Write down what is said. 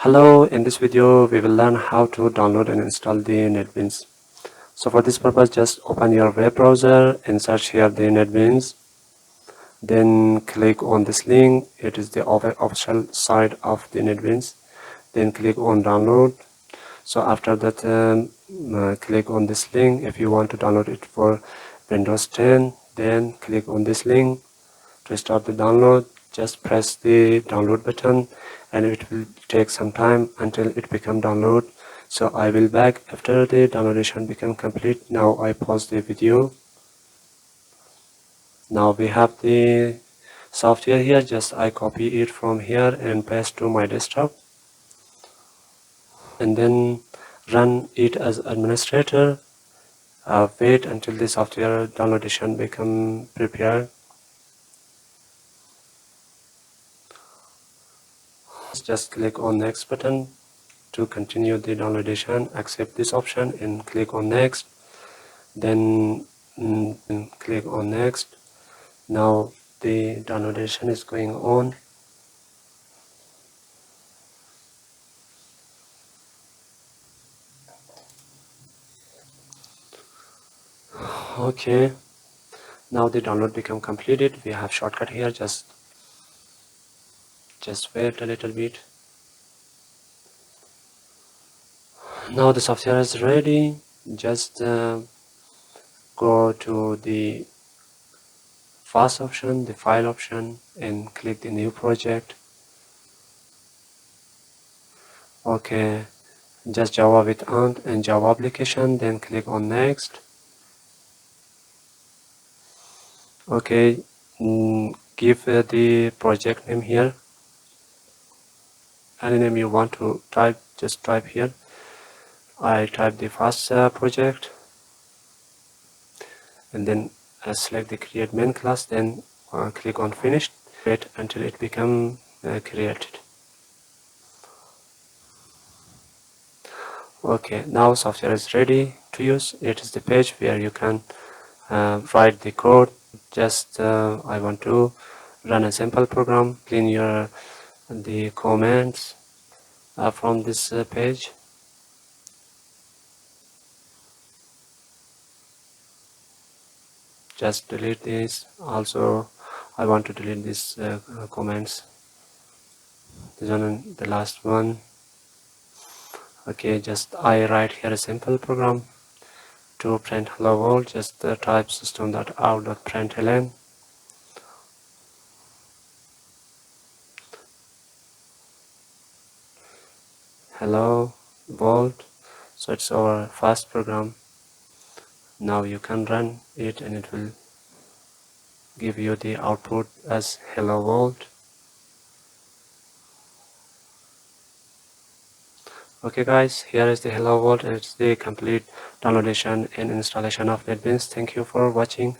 Hello, in this video we will learn how to download and install the NetBeans. So for this purpose, just open your web browser and search here the NetBeans. Then click on this link. It is the official site of the NetBeans. Then click on download. So after that, click on this link. If you want to download it for Windows 10, then click on this link. To start the download, just press the download button and it will take some time until it become download. So I will back after the downloadation become complete. Now I pause the video. Now we have the software here. Just I copy it from here and paste to my desktop and then run it as administrator. Wait until the software downloadation become prepared. Just click on next button to continue the downloadation. Accept this option and click on next. Then click on next. Now the downloadation is going on. Okay, now the download become completed. We have shortcut here. Just wait a little bit. Now the software is ready. Just go to the first option, the file option, and click the new project. Okay, just Java with Ant and Java application. Then click on next. Okay, give the project name here. Any name you want to type, just type here. I type the first project and then select the create main class, then click on finish. Wait until it become created. Okay, now software is ready to use. It is the page where you can write the code. Just I want to run a simple program. Clean your the comments from this page. Just delete this. Also I want to delete these comments. This one, the last one. Okay, just I write here a simple program to print hello world. Just type system.out.println. Hello world. So it's our first program. Now you can run it and it will give you the output as hello world. Okay guys, here is the hello world and it's the complete downloadation and installation of NetBeans. Thank you for watching.